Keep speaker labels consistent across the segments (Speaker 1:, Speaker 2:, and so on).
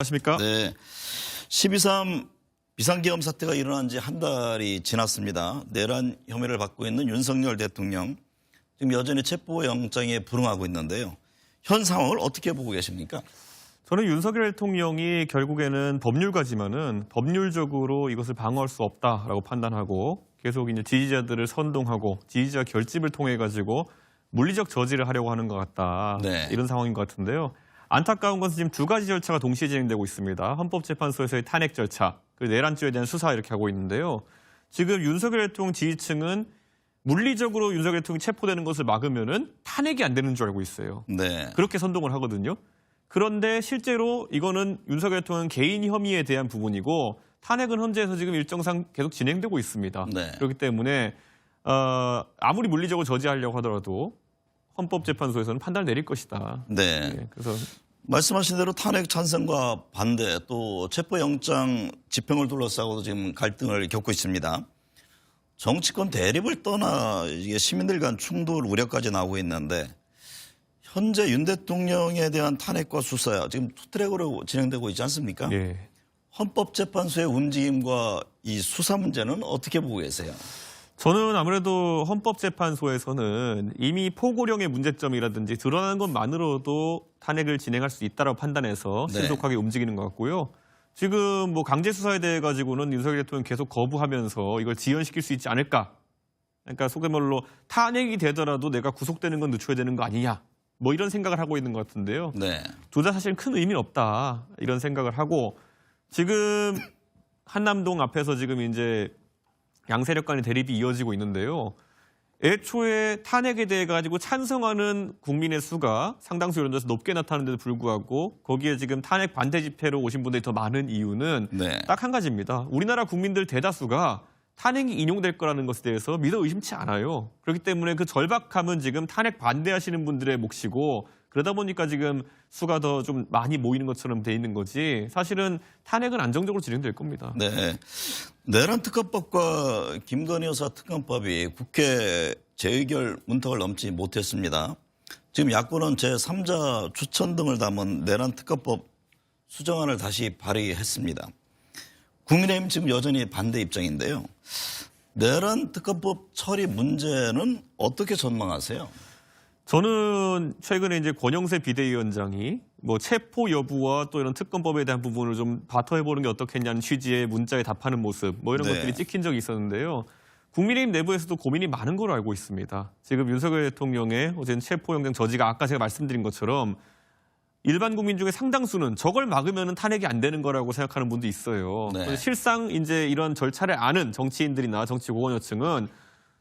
Speaker 1: 안녕하십니까?
Speaker 2: 네. 12.3 비상계엄 사태가 일어난 지 한 달이 지났습니다. 내란 혐의를 받고 있는 윤석열 대통령 지금 여전히 체포영장에 불응하고 있는데요. 현 상황을 어떻게 보고 계십니까?
Speaker 1: 저는 윤석열 대통령이 결국에는 법률가지만은 법률적으로 이것을 방어할 수 없다라고 판단하고 계속 이제 지지자들을 선동하고 지지자 결집을 통해 가지고 물리적 저지를 하려고 하는 것 같다.
Speaker 2: 네.
Speaker 1: 이런 상황인 것 같은데요. 안타까운 것은 지금 두 가지 절차가 동시에 진행되고 있습니다. 헌법재판소에서의 탄핵 절차, 그리고 내란죄에 대한 수사 이렇게 하고 있는데요. 지금 윤석열 대통령 지지층은 물리적으로 윤석열 대통령이 체포되는 것을 막으면은 탄핵이 안 되는 줄 알고 있어요.
Speaker 2: 네.
Speaker 1: 그렇게 선동을 하거든요. 그런데 실제로 이거는 윤석열 대통령 개인 혐의에 대한 부분이고 탄핵은 헌재에서 지금 일정상 계속 진행되고 있습니다.
Speaker 2: 네.
Speaker 1: 그렇기 때문에 아무리 물리적으로 저지하려고 하더라도 헌법재판소에서는 판단을 내릴 것이다.
Speaker 2: 네.
Speaker 1: 예, 그래서
Speaker 2: 말씀하신 대로 탄핵 찬성과 반대 또 체포영장 집행을 둘러싸고도 지금 갈등을 겪고 있습니다. 정치권 대립을 떠나 이게 시민들 간 충돌 우려까지 나오고 있는데 현재 윤 대통령에 대한 탄핵과 수사 지금 투트랙으로 진행되고 있지 않습니까?
Speaker 1: 예.
Speaker 2: 헌법재판소의 움직임과 이 수사 문제는 어떻게 보고 계세요?
Speaker 1: 저는 아무래도 헌법재판소에서는 이미 포고령의 문제점이라든지 드러나는 것만으로도 탄핵을 진행할 수 있다고 판단해서
Speaker 2: 네.
Speaker 1: 신속하게 움직이는 것 같고요. 지금 뭐 강제 수사에 대해 가지고는 윤석열 대통령 계속 거부하면서 이걸 지연시킬 수 있지 않을까? 그러니까 속된 말로 탄핵이 되더라도 내가 구속되는 건 늦춰야 되는 거 아니냐? 뭐 이런 생각을 하고 있는 것 같은데요.
Speaker 2: 네.
Speaker 1: 둘 다 사실 큰 의미는 없다 이런 생각을 하고 지금 한남동 앞에서 지금 이제 양세력 간의 대립이 이어지고 있는데요. 애초에 탄핵에 대해 가지고 찬성하는 국민의 수가 상당수 여론조사에서 높게 나타나는데도 불구하고 거기에 지금 탄핵 반대 집회로 오신 분들이 더 많은 이유는
Speaker 2: 네.
Speaker 1: 딱 한 가지입니다. 우리나라 국민들 대다수가 탄핵이 인용될 거라는 것에 대해서 믿어 의심치 않아요. 그렇기 때문에 그 절박함은 지금 탄핵 반대하시는 분들의 몫이고 그러다 보니까 지금 수가 더 좀 많이 모이는 것처럼 돼 있는 거지 사실은 탄핵은 안정적으로 진행될 겁니다.
Speaker 2: 네. 내란 특검법과 김건희 여사 특검법이 국회 재의결 문턱을 넘지 못했습니다. 지금 야권은 제3자 추천 등을 담은 내란 특검법 수정안을 다시 발의했습니다. 국민의힘 지금 여전히 반대 입장인데요. 내란 특검법 처리 문제는 어떻게 전망하세요?
Speaker 1: 저는 최근에 이제 권영세 비대위원장이 뭐 체포 여부와 또 이런 특검법에 대한 부분을 좀 다퉈해보는 게 어떻겠냐는 취지의 문자에 답하는 모습 뭐 이런
Speaker 2: 네.
Speaker 1: 것들이 찍힌 적이 있었는데요. 국민의힘 내부에서도 고민이 많은 걸로 알고 있습니다. 지금 윤석열 대통령의 어제는 체포영장 저지가 아까 제가 말씀드린 것처럼 일반 국민 중에 상당수는 저걸 막으면 탄핵이 안 되는 거라고 생각하는 분도 있어요.
Speaker 2: 네.
Speaker 1: 실상 이제 이런 절차를 아는 정치인들이나 정치 고관여층은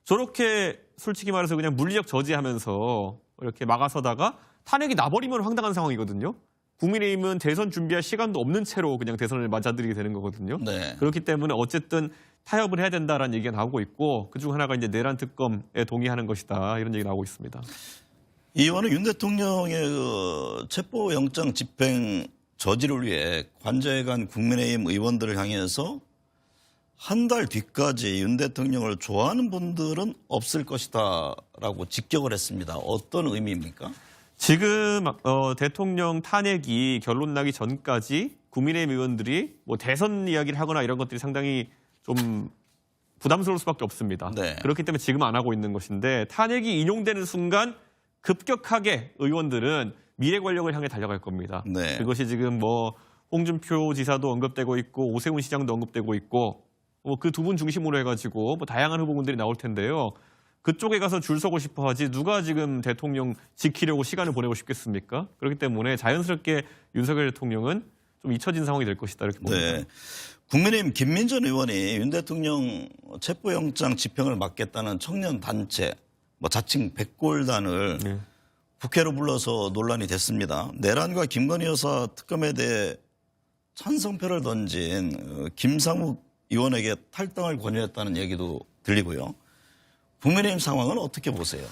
Speaker 1: 저렇게 솔직히 말해서 그냥 물리적 저지하면서 이렇게 막아서다가 탄핵이 나버리면 황당한 상황이거든요. 국민의힘은 대선 준비할 시간도 없는 채로 그냥 대선을 맞아들이게 되는 거거든요.
Speaker 2: 네.
Speaker 1: 그렇기 때문에 어쨌든 타협을 해야 된다라는 얘기가 나오고 있고 그중 하나가 이제 내란 특검에 동의하는 것이다 이런 얘기가 나오고 있습니다.
Speaker 2: 이 의원은 윤 대통령의 그 체포영장 집행 저지를 위해 관저해간 국민의힘 의원들을 향해서 한 달 뒤까지 윤 대통령을 좋아하는 분들은 없을 것이다라고 직격을 했습니다. 어떤 의미입니까?
Speaker 1: 지금 대통령 탄핵이 결론 나기 전까지 국민의힘 의원들이 뭐 대선 이야기를 하거나 이런 것들이 상당히 좀 부담스러울 수밖에 없습니다.
Speaker 2: 네.
Speaker 1: 그렇기 때문에 지금 안 하고 있는 것인데 탄핵이 인용되는 순간 급격하게 의원들은 미래 권력을 향해 달려갈 겁니다.
Speaker 2: 네.
Speaker 1: 그것이 지금 뭐 홍준표 지사도 언급되고 있고 오세훈 시장도 언급되고 있고 그 두 분 중심으로 해가지고 뭐 다양한 후보군들이 나올 텐데요. 그쪽에 가서 줄 서고 싶어 하지 누가 지금 대통령 지키려고 시간을 보내고 싶겠습니까? 그렇기 때문에 자연스럽게 윤석열 대통령은 좀 잊혀진 상황이 될 것이다 이렇게 봅니다.
Speaker 2: 네. 국민의힘 김민전 의원이 윤 대통령 체포영장 집행을 막겠다는 청년단체 뭐 자칭 백골단을
Speaker 1: 네.
Speaker 2: 국회로 불러서 논란이 됐습니다. 내란과 김건희 여사 특검에 대해 찬성표를 던진 김상욱 의원에게 탈당을 권유했다는 얘기도 들리고요. 국민의힘 상황은 어떻게 보세요?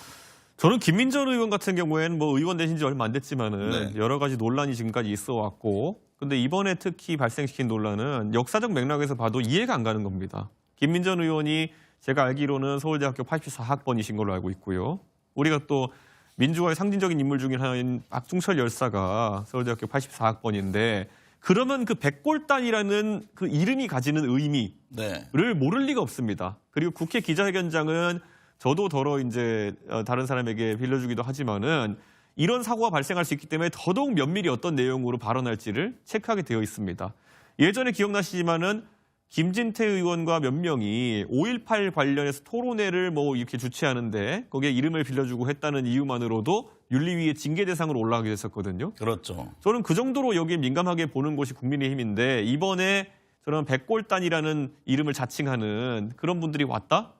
Speaker 1: 저는 김민전 의원 같은 경우에는 뭐 의원 되신 지 얼마 안 됐지만은
Speaker 2: 네.
Speaker 1: 여러 가지 논란이 지금까지 있어 왔고 근데 이번에 특히 발생시킨 논란은 역사적 맥락에서 봐도 이해가 안 가는 겁니다. 김민전 의원이 제가 알기로는 서울대학교 84학번이신 걸로 알고 있고요. 우리가 또 민주화의 상징적인 인물 중에 하나인 박중철 열사가 서울대학교 84학번인데 그러면 그 백골단이라는 그 이름이 가지는 의미를
Speaker 2: 네.
Speaker 1: 모를 리가 없습니다. 그리고 국회 기자회견장은 저도 더러 이제 다른 사람에게 빌려주기도 하지만은 이런 사고가 발생할 수 있기 때문에 더더욱 면밀히 어떤 내용으로 발언할지를 체크하게 되어 있습니다. 예전에 기억나시지만은 김진태 의원과 몇 명이 5.18 관련해서 토론회를 뭐 이렇게 주최하는데 거기에 이름을 빌려주고 했다는 이유만으로도 윤리위의 징계 대상으로 올라가게 됐었거든요.
Speaker 2: 그렇죠.
Speaker 1: 저는 그 정도로 여기에 민감하게 보는 곳이 국민의힘인데 이번에 저런 백골단이라는 이름을 자칭하는 그런 분들이 왔다?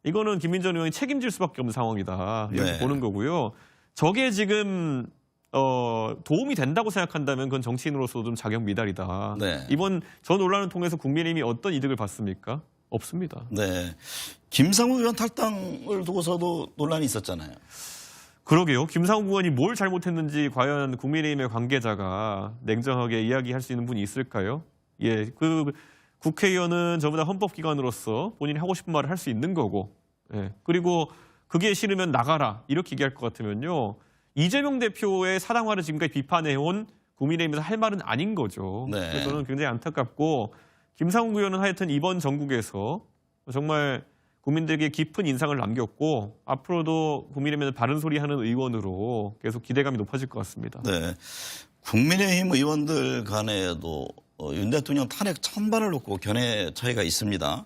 Speaker 1: 이거는 김민전 의원이 책임질 수밖에 없는 상황이다. 이렇게
Speaker 2: 네.
Speaker 1: 보는 거고요. 저게 지금 도움이 된다고 생각한다면 그건 정치인으로서 좀 자격 미달이다.
Speaker 2: 네.
Speaker 1: 이번 저 논란을 통해서 국민의힘이 어떤 이득을 받습니까? 없습니다.
Speaker 2: 네. 김상우 의원 탈당을 두고서도 논란이 있었잖아요.
Speaker 1: 그러게요. 김상욱 의원이 뭘 잘못했는지 과연 국민의힘의 관계자가 냉정하게 이야기할 수 있는 분이 있을까요? 예, 그 국회의원은 저보다 헌법기관으로서 본인이 하고 싶은 말을 할 수 있는 거고, 예, 그리고 그게 싫으면 나가라 이렇게 얘기할 것 같으면요. 이재명 대표의 사당화를 지금까지 비판해온 국민의힘에서 할 말은 아닌 거죠.
Speaker 2: 네.
Speaker 1: 그래서 저는 굉장히 안타깝고 김상욱 의원은 하여튼 이번 정국에서 정말 국민들에게 깊은 인상을 남겼고 앞으로도 국민의힘에서 바른 소리 하는 의원으로 계속 기대감이 높아질 것 같습니다.
Speaker 2: 네. 국민의힘 의원들 간에도 윤 대통령 탄핵 찬반을 놓고 견해 차이가 있습니다.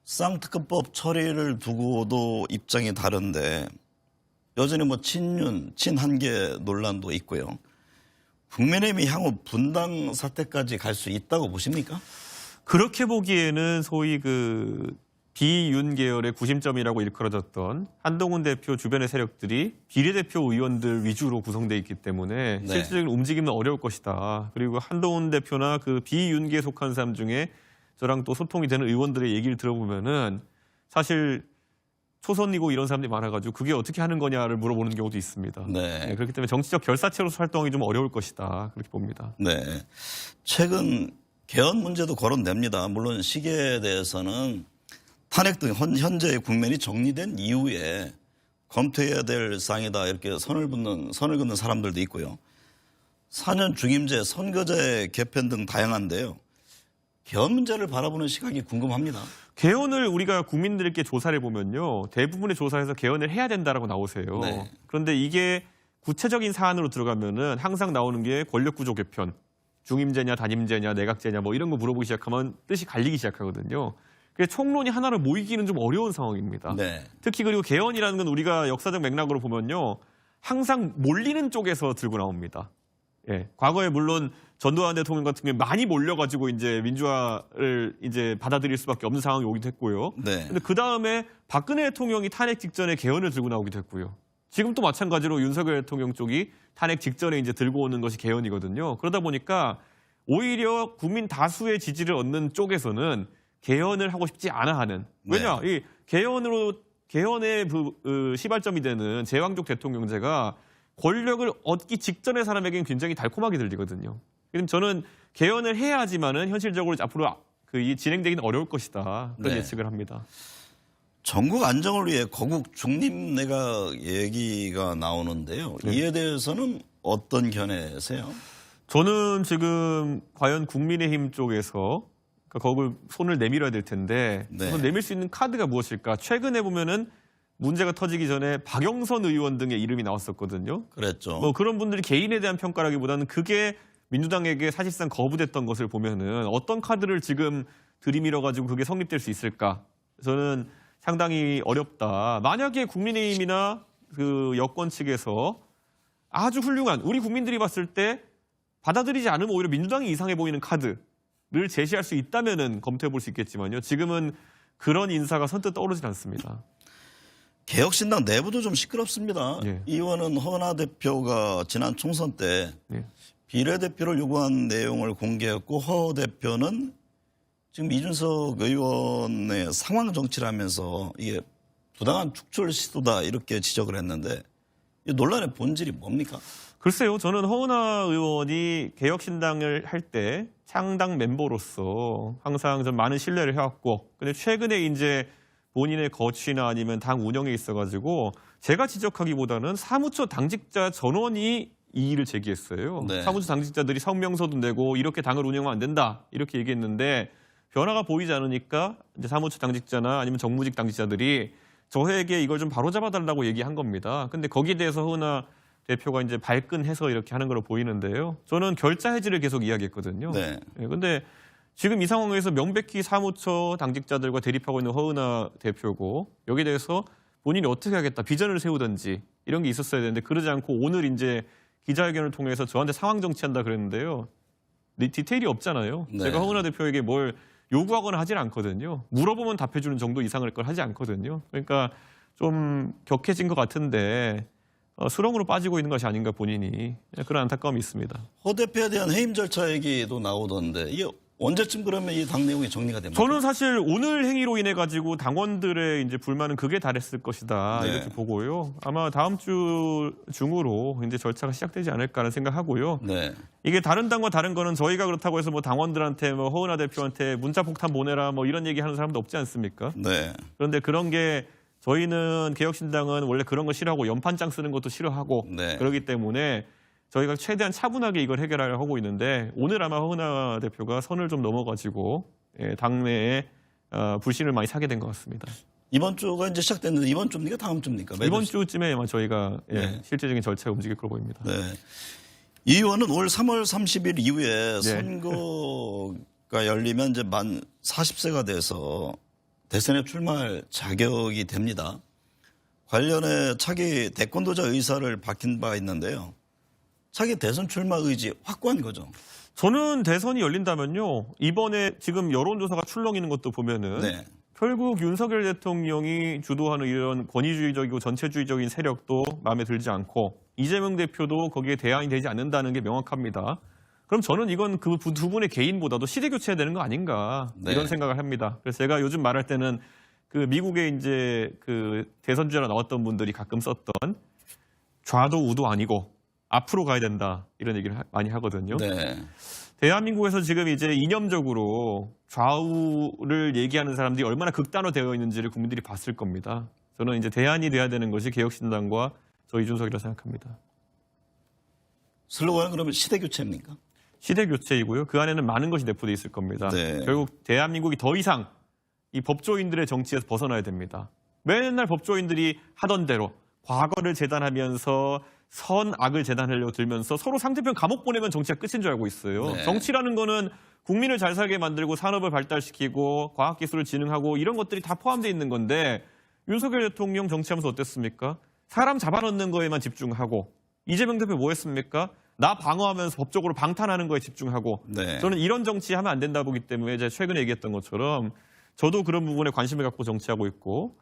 Speaker 2: 쌍특검법 처리를 두고도 입장이 다른데 여전히 뭐 친윤, 친한계 논란도 있고요. 국민의힘이 향후 분당 사태까지 갈 수 있다고 보십니까?
Speaker 1: 그렇게 보기에는 소위 그 비윤 계열의 구심점이라고 일컬어졌던 한동훈 대표 주변의 세력들이 비례대표 의원들 위주로 구성되어 있기 때문에
Speaker 2: 네.
Speaker 1: 실질적인 움직임은 어려울 것이다. 그리고 한동훈 대표나 그 비윤계에 속한 사람 중에 저랑 또 소통이 되는 의원들의 얘기를 들어보면은 사실 초선이고 이런 사람들이 많아가지고 그게 어떻게 하는 거냐를 물어보는 경우도 있습니다.
Speaker 2: 네.
Speaker 1: 네, 그렇기 때문에 정치적 결사체로서 활동하기 좀 어려울 것이다. 그렇게 봅니다.
Speaker 2: 네. 최근 개헌 문제도 거론됩니다. 물론 시기에 대해서는 탄핵 등 현재의 국면이 정리된 이후에 검토해야 될 사항이다 이렇게 선을 긋는 사람들도 있고요. 4년 중임제, 선거제 개편 등 다양한데요. 개헌 문제를 바라보는 시각이 궁금합니다.
Speaker 1: 개헌을 우리가 국민들께 조사를 보면요. 대부분의 조사에서 개헌을 해야 된다라고 나오세요.
Speaker 2: 네.
Speaker 1: 그런데 이게 구체적인 사안으로 들어가면은 항상 나오는 게 권력구조 개편, 중임제냐 단임제냐 내각제냐 뭐 이런 거 물어보기 시작하면 뜻이 갈리기 시작하거든요. 그래서 총론이 하나로 모이기는 좀 어려운 상황입니다.
Speaker 2: 네.
Speaker 1: 특히 그리고 개헌이라는 건 우리가 역사적 맥락으로 보면요. 항상 몰리는 쪽에서 들고 나옵니다. 예. 과거에 물론 전두환 대통령 같은 경우에 많이 몰려가지고 이제 민주화를 이제 받아들일 수밖에 없는 상황이 오기도 했고요.
Speaker 2: 네.
Speaker 1: 근데 그 다음에 박근혜 대통령이 탄핵 직전에 개헌을 들고 나오기도 했고요. 지금 또 마찬가지로 윤석열 대통령 쪽이 탄핵 직전에 이제 들고 오는 것이 개헌이거든요. 그러다 보니까 오히려 국민 다수의 지지를 얻는 쪽에서는 개헌을 하고 싶지 않아 하는. 왜냐, 이 개헌의 시발점이 되는 제왕적 대통령제가 권력을 얻기 직전의 사람에게는 굉장히 달콤하게 들리거든요. 그래서 저는 개헌을 해야 하지만은 현실적으로 앞으로 이 진행되기는 어려울 것이다. 그런
Speaker 2: 네.
Speaker 1: 예측을 합니다.
Speaker 2: 전국 안정을 위해 거국 중립내각 얘기가 나오는데요.
Speaker 1: 네.
Speaker 2: 이에 대해서는 어떤 견해세요?
Speaker 1: 저는 지금 과연 국민의힘 쪽에서 거기 손을 내밀어야 될 텐데
Speaker 2: 네.
Speaker 1: 손을 내밀 수 있는 카드가 무엇일까? 최근에 보면은 문제가 터지기 전에 박영선 의원 등의 이름이 나왔었거든요.
Speaker 2: 그랬죠.
Speaker 1: 뭐 그런 분들이 개인에 대한 평가라기보다는 그게 민주당에게 사실상 거부됐던 것을 보면은 어떤 카드를 지금 들이밀어 가지고 그게 성립될 수 있을까? 저는 상당히 어렵다. 만약에 국민의힘이나 그 여권 측에서 아주 훌륭한 우리 국민들이 봤을 때 받아들이지 않으면 오히려 민주당이 이상해 보이는 카드를 제시할 수 있다면은 검토해 볼 수 있겠지만요. 지금은 그런 인사가 선뜻 떠오르진 않습니다.
Speaker 2: 개혁신당 내부도 좀 시끄럽습니다.
Speaker 1: 예.
Speaker 2: 이 의원은 허은하 대표가 지난 총선 때
Speaker 1: 예.
Speaker 2: 비례대표를 요구한 내용을 공개했고 허 대표는 지금 이준석 의원의 상황 정치를 하면서 이게 부당한 축출 시도다 이렇게 지적을 했는데 이 논란의 본질이 뭡니까?
Speaker 1: 글쎄요. 저는 허은하 의원이 개혁신당을 할 때 창당 멤버로서 항상 좀 많은 신뢰를 해왔고 근데 최근에 이제 본인의 거취나 아니면 당 운영에 있어가지고 제가 지적하기보다는 사무처 당직자 전원이 이의를 제기했어요.
Speaker 2: 네.
Speaker 1: 사무처 당직자들이 성명서도 내고 이렇게 당을 운영하면 안 된다 이렇게 얘기했는데 변화가 보이지 않으니까 이제 사무처 당직자나 아니면 정무직 당직자들이 저에게 이걸 좀 바로잡아달라고 얘기한 겁니다. 근데 거기에 대해서 허은하 대표가 이제 발끈해서 이렇게 하는 걸로 보이는데요. 저는 결자 해지를 계속 이야기했거든요.
Speaker 2: 네.
Speaker 1: 근데 지금 이 상황에서 명백히 사무처 당직자들과 대립하고 있는 허은하 대표고 여기에 대해서 본인이 어떻게 하겠다 비전을 세우든지 이런 게 있었어야 되는데 그러지 않고 오늘 이제 기자회견을 통해서 저한테 상황 정치한다 그랬는데요. 디테일이 없잖아요.
Speaker 2: 네.
Speaker 1: 제가 허은하 대표에게 뭘 요구하거나 하질 않거든요. 물어보면 답해주는 정도 이상을 걸 하지 않거든요. 그러니까 좀 격해진 것 같은데 수렁으로 빠지고 있는 것이 아닌가 본인이 그런 안타까움이 있습니다.
Speaker 2: 허 대표에 대한 해임 절차 얘기도 나오던데 이게 언제쯤 그러면 이 당 내용이 정리가 됩니까?
Speaker 1: 저는 사실 오늘 행위로 인해 가지고 당원들의 이제 불만은 극에 달했을 것이다
Speaker 2: 네.
Speaker 1: 이렇게 보고요. 아마 다음 주 중으로 이제 절차가 시작되지 않을까라는 생각하고요.
Speaker 2: 네.
Speaker 1: 이게 다른 당과 다른 거는 저희가 그렇다고 해서 뭐 당원들한테 뭐 허은하 대표한테 문자 폭탄 보내라 뭐 이런 얘기 하는 사람도 없지 않습니까?
Speaker 2: 네.
Speaker 1: 그런데 그런 게 저희는 개혁신당은 원래 그런 거 싫어하고 연판장 쓰는 것도 싫어하고
Speaker 2: 네.
Speaker 1: 그렇기 때문에 저희가 최대한 차분하게 이걸 해결하려고 하고 있는데 오늘 아마 허은하 대표가 선을 좀 넘어가지고 당내에 불신을 많이 사게 된 것 같습니다.
Speaker 2: 이번 주가 이제 시작됐는데 이번 주입니까? 다음 주입니까?
Speaker 1: 이번 주쯤에 아마 저희가
Speaker 2: 네.
Speaker 1: 실질적인 절차가 움직일 거로 보입니다.
Speaker 2: 네. 이 의원은 올 3월 30일 이후에
Speaker 1: 네.
Speaker 2: 선거가 열리면 이제 만 40세가 돼서 대선에 출마할 자격이 됩니다. 관련해 차기 대권도자 의사를 밝힌 바 있는데요. 차기 대선 출마 의지 확고한 거죠.
Speaker 1: 저는 대선이 열린다면요. 이번에 지금 여론조사가 출렁이는 것도 보면은
Speaker 2: 네.
Speaker 1: 결국 윤석열 대통령이 주도하는 이런 권위주의적이고 전체주의적인 세력도 마음에 들지 않고 이재명 대표도 거기에 대안이 되지 않는다는 게 명확합니다. 그럼 저는 이건 그 두 분의 개인보다도 시대 교체해야 되는 거 아닌가
Speaker 2: 네.
Speaker 1: 이런 생각을 합니다. 그래서 제가 요즘 말할 때는 그 미국의 이제 그 대선 주자로 나왔던 분들이 가끔 썼던 좌도 우도 아니고 앞으로 가야 된다 이런 얘기를 많이 하거든요.
Speaker 2: 네.
Speaker 1: 대한민국에서 지금 이제 이념적으로 좌우를 얘기하는 사람들이 얼마나 극단화되어 있는지를 국민들이 봤을 겁니다. 저는 이제 대안이 돼야 되는 것이 개혁신당과 저 이준석이라고 생각합니다.
Speaker 2: 슬로건은 그러면 시대 교체입니까?
Speaker 1: 시대 교체이고요. 그 안에는 많은 것이 내포되어 있을 겁니다.
Speaker 2: 네.
Speaker 1: 결국 대한민국이 더 이상 이 법조인들의 정치에서 벗어나야 됩니다. 맨날 법조인들이 하던 대로 과거를 재단하면서 선악을 재단하려고 들면서 서로 상대편 감옥 보내면 정치가 끝인 줄 알고 있어요.
Speaker 2: 네.
Speaker 1: 정치라는 거는 국민을 잘 살게 만들고 산업을 발달시키고 과학기술을 진흥하고 이런 것들이 다 포함되어 있는 건데 윤석열 대통령 정치하면서 어땠습니까? 사람 잡아넣는 거에만 집중하고 이재명 대표 뭐 했습니까? 나 방어하면서 법적으로 방탄하는 거에 집중하고
Speaker 2: 네.
Speaker 1: 저는 이런 정치 하면 안 된다 보기 때문에 제가 최근에 얘기했던 것처럼 저도 그런 부분에 관심을 갖고 정치하고 있고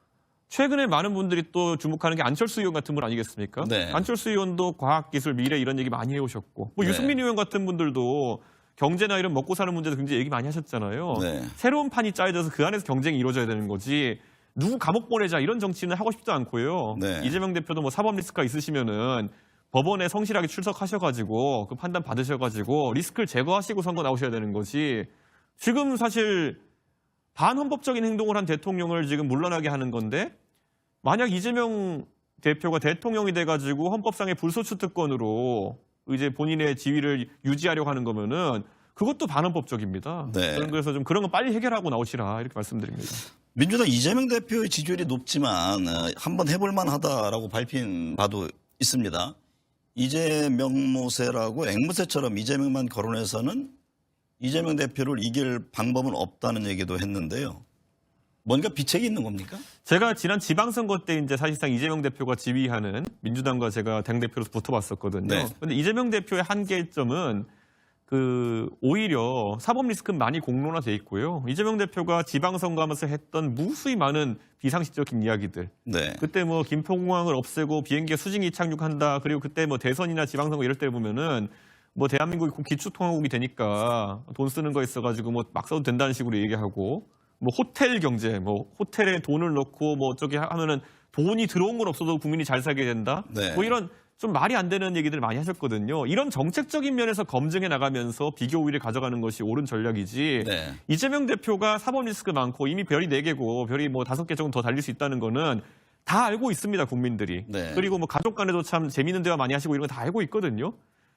Speaker 1: 최근에 많은 분들이 또 주목하는 게 안철수 의원 같은 분 아니겠습니까?
Speaker 2: 네.
Speaker 1: 안철수 의원도 과학기술, 미래 이런 얘기 많이 해오셨고 뭐
Speaker 2: 네.
Speaker 1: 유승민 의원 같은 분들도 경제나 이런 먹고 사는 문제도 굉장히 얘기 많이 하셨잖아요.
Speaker 2: 네.
Speaker 1: 새로운 판이 짜여져서 그 안에서 경쟁이 이루어져야 되는 거지 누구 감옥 보내자 이런 정치는 하고 싶지도 않고요.
Speaker 2: 네.
Speaker 1: 이재명 대표도 뭐 사법 리스크가 있으시면은 법원에 성실하게 출석하셔가지고 그 판단 받으셔가지고 리스크를 제거하시고 선거 나오셔야 되는 거지 지금 사실 반헌법적인 행동을 한 대통령을 지금 물러나게 하는 건데 만약 이재명 대표가 대통령이 돼가지고 헌법상의 불소추 특권으로 이제 본인의 지위를 유지하려고 하는 거면은 그것도 반헌법적입니다.
Speaker 2: 네.
Speaker 1: 저는 그래서 좀 그런 거 빨리 해결하고 나오시라 이렇게 말씀드립니다.
Speaker 2: 민주당 이재명 대표의 지지율이 높지만 한번 해볼 만하다라고 밝힌 바도 있습니다. 이재명 모세라고 앵무새처럼 이재명만 거론해서는 이재명 대표를 이길 방법은 없다는 얘기도 했는데요. 뭔가 비책이 있는 겁니까?
Speaker 1: 제가 지난 지방선거 때 이제 사실상 이재명 대표가 지휘하는 민주당과 제가 당대표로서 붙어봤었거든요.
Speaker 2: 네.
Speaker 1: 근데 이재명 대표의 한계점은 오히려 사법 리스크는 많이 공론화돼 있고요. 이재명 대표가 지방선거하면서 했던 무수히 많은 비상식적인 이야기들.
Speaker 2: 네.
Speaker 1: 그때 뭐 김포공항을 없애고 비행기에 수직이 착륙한다. 그리고 그때 뭐 대선이나 지방선거 이럴 때 보면은 뭐 대한민국이 기초통화국이 되니까 돈 쓰는 거 있어가지고 뭐 막 써도 된다는 식으로 얘기하고 뭐 호텔 경제, 뭐 호텔에 돈을 넣고 뭐 어쩌게 하면은 돈이 들어온 건 없어도 국민이 잘 살게 된다.
Speaker 2: 네.
Speaker 1: 뭐 이런 좀 말이 안 되는 얘기들을 많이 하셨거든요. 이런 정책적인 면에서 검증해 나가면서 비교 우위를 가져가는 것이 옳은 전략이지.
Speaker 2: 네.
Speaker 1: 이재명 대표가 사법 리스크 많고 이미 별이 4개고 별이 뭐 5개 정도 더 달릴 수 있다는 거는 다 알고 있습니다, 국민들이.
Speaker 2: 네.
Speaker 1: 그리고 뭐 가족 간에도 참 재미있는 대화 많이 하시고 이런 거 다 알고 있거든요.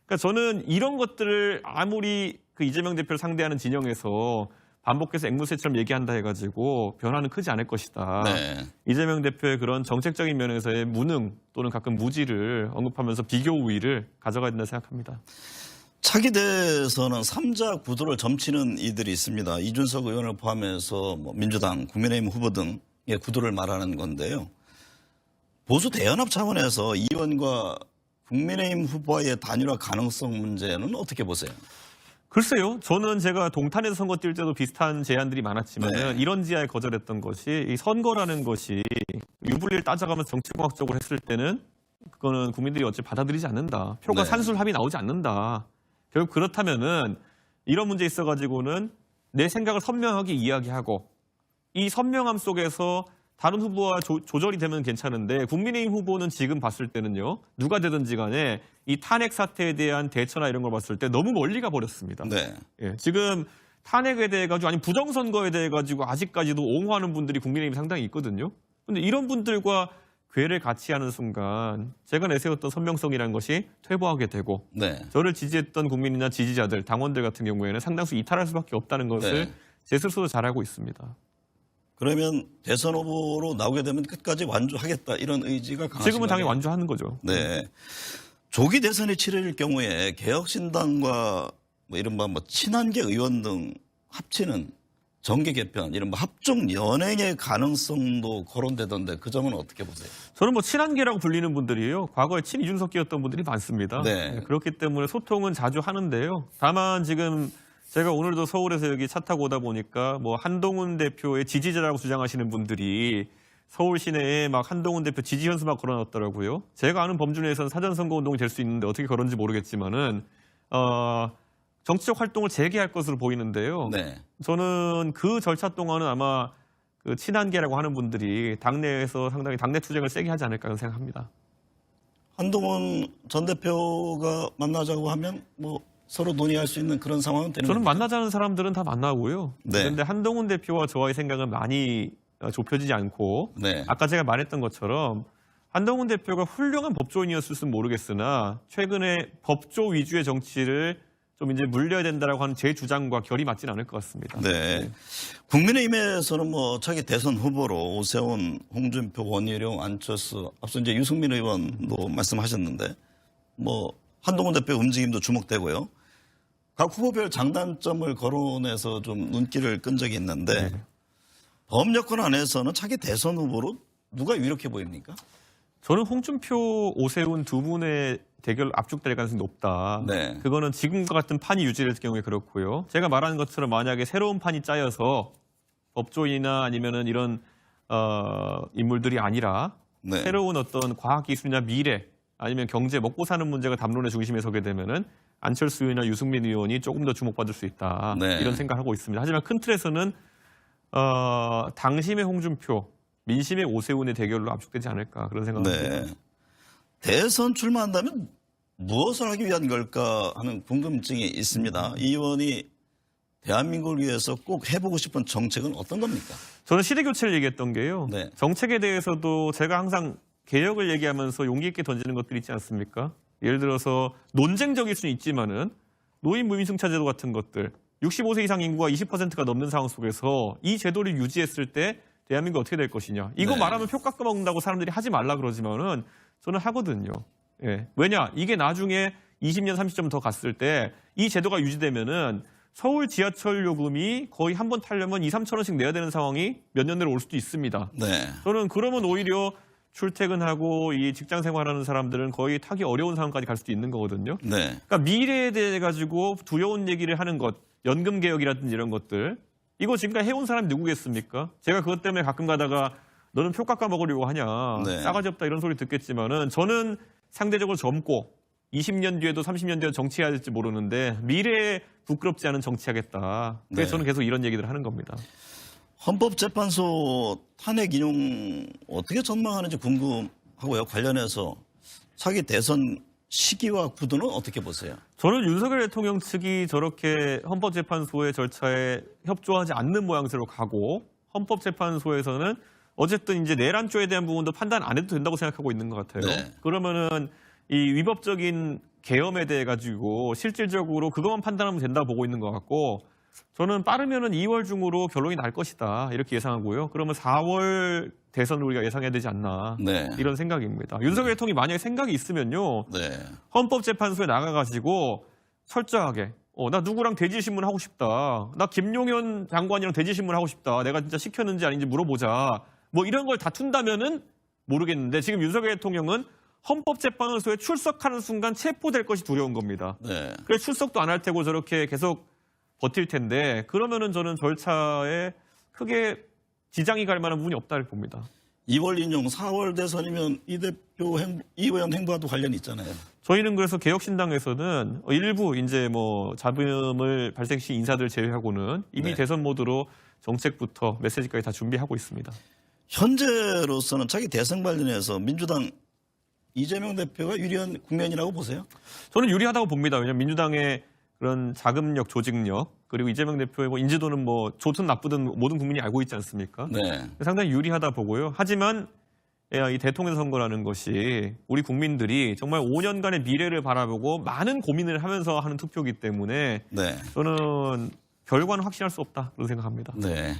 Speaker 1: 그러니까 저는 이런 것들을 아무리 그 이재명 대표를 상대하는 진영에서 반복해서 앵무새처럼 얘기한다 해가지고 변화는 크지 않을 것이다.
Speaker 2: 네.
Speaker 1: 이재명 대표의 그런 정책적인 면에서의 무능 또는 가끔 무지를 언급하면서 비교 우위를 가져가야 된다 생각합니다.
Speaker 2: 차기 대선은 3자 구도를 점치는 이들이 있습니다. 이준석 의원을 포함해서 뭐 민주당, 국민의힘 후보 등의 구도를 말하는 건데요. 보수 대연합 차원에서 이 의원과 국민의힘 후보와의 단일화 가능성 문제는 어떻게 보세요?
Speaker 1: 글쎄요. 저는 제가 동탄에서 선거 뛸 때도 비슷한 제안들이 많았지만
Speaker 2: 네.
Speaker 1: 이런 지하에 거절했던 것이 이 선거라는 것이 유불리를 따져가면서 정치공학적으로 했을 때는 그거는 국민들이 어찌 받아들이지 않는다. 표가
Speaker 2: 네.
Speaker 1: 산술합이 나오지 않는다. 결국 그렇다면은 이런 문제 있어가지고는 내 생각을 선명하게 이야기하고 이 선명함 속에서 다른 후보와 조절이 되면 괜찮은데 국민의힘 후보는 지금 봤을 때는요. 누가 되든지 간에 이 탄핵 사태에 대한 대처나 이런 걸 봤을 때 너무 멀리 가버렸습니다.
Speaker 2: 네.
Speaker 1: 예, 지금 탄핵에 대해 가지고 아니 부정선거에 대해 가지고 아직까지도 옹호하는 분들이 국민의힘 상당히 있거든요. 근데 이런 분들과 궤를 같이 하는 순간 제가 내세웠던 선명성이라는 것이 퇴보하게 되고
Speaker 2: 네.
Speaker 1: 저를 지지했던 국민이나 지지자들, 당원들 같은 경우에는 상당수 이탈할 수밖에 없다는 것을
Speaker 2: 네.
Speaker 1: 제 스스로도 잘 알고 있습니다.
Speaker 2: 그러면 대선 후보로 나오게 되면 끝까지 완주하겠다 이런 의지가 강하신
Speaker 1: 지금은 당연히
Speaker 2: 거네요.
Speaker 1: 완주하는 거죠.
Speaker 2: 네. 조기 대선이 치러질 경우에 개혁신당과 뭐 이른바 뭐 친한계 의원 등 합치는 정계 개편, 이른바 합종 연행의 가능성도 거론되던데 그 점은 어떻게 보세요?
Speaker 1: 저는 뭐 친한계라고 불리는 분들이요. 과거에 친이준석계였던 분들이 많습니다.
Speaker 2: 네.
Speaker 1: 그렇기 때문에 소통은 자주 하는데요. 다만 지금 제가 오늘도 서울에서 여기 차 타고 오다 보니까 뭐 한동훈 대표의 지지자라고 주장하시는 분들이 서울 시내에 막 한동훈 대표 지지 현수 막 걸어놨더라고요. 제가 아는 범주 내에서는 사전선거 운동이 될 수 있는데 어떻게 그런지 모르겠지만은 정치적 활동을 재개할 것으로 보이는데요.
Speaker 2: 네.
Speaker 1: 저는 그 절차 동안은 아마 그 친한계라고 하는 분들이 당내에서 상당히 당내 투쟁을 세게 하지 않을까 생각합니다.
Speaker 2: 한동훈 전 대표가 만나자고 하면 뭐 서로 논의할 수 있는 그런 상황은 되는
Speaker 1: 저는
Speaker 2: 겁니까?
Speaker 1: 만나자는 사람들은 다 만나고요.
Speaker 2: 네.
Speaker 1: 그런데 한동훈 대표와 저와의 생각은 많이 좁혀지지 않고
Speaker 2: 네.
Speaker 1: 아까 제가 말했던 것처럼 한동훈 대표가 훌륭한 법조인이었을지는 모르겠으나 최근에 법조 위주의 정치를 좀 이제 물려야 된다라고 하는 제 주장과 결이 맞지는 않을 것 같습니다.
Speaker 2: 네. 국민의힘에서는 뭐 차기 대선 후보로 오세훈, 홍준표, 원희룡, 안철수, 앞서 이제 유승민 의원도 말씀하셨는데 뭐 한동훈 대표 움직임도 주목되고요. 각 후보별 장단점을 거론해서 좀 눈길을 끈 적이 있는데
Speaker 1: 네.
Speaker 2: 범여권 안에서는 차기 대선 후보로 누가 유력해 보입니까?
Speaker 1: 저는 홍준표, 오세훈 두 분의 대결 압축될 가능성이 높다.
Speaker 2: 네.
Speaker 1: 그거는 지금과 같은 판이 유지될 경우에 그렇고요. 제가 말하는 것처럼 만약에 새로운 판이 짜여서 법조인이나 아니면은 이런 인물들이 아니라
Speaker 2: 네.
Speaker 1: 새로운 어떤 과학기술이나 미래 아니면 경제 먹고 사는 문제가 담론의 중심에 서게 되면은 안철수 의원이나 유승민 의원이 조금 더 주목받을 수 있다.
Speaker 2: 네.
Speaker 1: 이런 생각을 하고 있습니다. 하지만 큰 틀에서는 당심의 홍준표, 민심의 오세훈의 대결로 압축되지 않을까 그런 생각입니다.
Speaker 2: 네. 대선 출마한다면 무엇을 하기 위한 걸까 하는 궁금증이 있습니다. 이 의원이 대한민국을 위해서 꼭 해보고 싶은 정책은 어떤 겁니까?
Speaker 1: 저는 시대교체를 얘기했던 게요.
Speaker 2: 네.
Speaker 1: 정책에 대해서도 제가 항상 개혁을 얘기하면서 용기 있게 던지는 것들이 있지 않습니까? 예를 들어서 논쟁적일 수는 있지만은 노인 무임승차제도 같은 것들 65세 이상 인구가 20%가 넘는 상황 속에서 이 제도를 유지했을 때 대한민국 어떻게 될 것이냐. 이거
Speaker 2: 네.
Speaker 1: 말하면 표 깎아 먹는다고 사람들이 하지 말라 그러지만은 저는 하거든요. 예. 왜냐? 이게 나중에 20년, 30년 더 갔을 때 이 제도가 유지되면은 서울 지하철 요금이 거의 한 번 타려면 2, 3천 원씩 내야 되는 상황이 몇 년 내로 올 수도 있습니다.
Speaker 2: 네.
Speaker 1: 저는 그러면 오히려 출퇴근하고 이 직장 생활하는 사람들은 거의 타기 어려운 상황까지 갈 수도 있는 거거든요.
Speaker 2: 네.
Speaker 1: 그러니까 미래에 대해 가지고 두려운 얘기를 하는 것, 연금 개혁이라든지 이런 것들, 이거 지금까지 해온 사람이 누구겠습니까? 제가 그것 때문에 가끔 가다가 너는 표 깎아 먹으려고 하냐,
Speaker 2: 네.
Speaker 1: 싸가지 없다 이런 소리 듣겠지만은 저는 상대적으로 젊고 20년 뒤에도 30년 뒤에도 정치해야 될지 모르는데 미래에 부끄럽지 않은 정치하겠다. 그래서
Speaker 2: 네.
Speaker 1: 저는 계속 이런 얘기들을 하는 겁니다.
Speaker 2: 헌법재판소 탄핵 인용 어떻게 전망하는지 궁금하고요. 관련해서 차기 대선 시기와 구도는 어떻게 보세요?
Speaker 1: 저는 윤석열 대통령 측이 저렇게 헌법재판소의 절차에 협조하지 않는 모양새로 가고 헌법재판소에서는 어쨌든 이제 내란조에 대한 부분도 판단 안 해도 된다고 생각하고 있는 것 같아요.
Speaker 2: 네.
Speaker 1: 그러면은 이 위법적인 계엄에 대해 가지고 실질적으로 그것만 판단하면 된다고 보고 있는 것 같고 저는 빠르면은 2월 중으로 결론이 날 것이다 이렇게 예상하고요. 그러면 4월 대선을 우리가 예상해야 되지 않나
Speaker 2: 네.
Speaker 1: 이런 생각입니다. 윤석열 대통령이 만약에 생각이 있으면요.
Speaker 2: 네.
Speaker 1: 헌법재판소에 나가가지고 철저하게 나 누구랑 대지신문 하고 싶다. 나 김용현 장관이랑 대지신문 하고 싶다. 내가 진짜 시켰는지 아닌지 물어보자. 뭐 이런 걸 다툰다면은 모르겠는데 지금 윤석열 대통령은 헌법재판소에 출석하는 순간 체포될 것이 두려운 겁니다.
Speaker 2: 네.
Speaker 1: 그래서 출석도 안 할 테고 저렇게 계속 버틸 텐데 그러면은 저는 절차에 크게 지장이 갈 만한 부분이 없다고 봅니다.
Speaker 2: 2월 인용 4월 대선이면 이 대표 이 의원 행보와도 관련이 있잖아요.
Speaker 1: 저희는 그래서 개혁신당에서는 일부 이제 뭐 잡음을 발생시 인사들 제외하고는 이미
Speaker 2: 네.
Speaker 1: 대선 모드로 정책부터 메시지까지 다 준비하고 있습니다.
Speaker 2: 현재로서는 차기 대선 관련해서 민주당 이재명 대표가 유리한 국면이라고 보세요?
Speaker 1: 저는 유리하다고 봅니다. 왜냐하면 민주당의 그런 자금력, 조직력 그리고 이재명 대표의 뭐 인지도는 뭐 좋든 나쁘든 모든 국민이 알고 있지 않습니까?
Speaker 2: 네.
Speaker 1: 상당히 유리하다 보고요. 하지만 이 대통령 선거라는 것이 우리 국민들이 정말 5년간의 미래를 바라보고 많은 고민을 하면서 하는 투표이기 때문에
Speaker 2: 네.
Speaker 1: 저는 결과는 확신할 수 없다 그런 생각합니다.
Speaker 2: 네.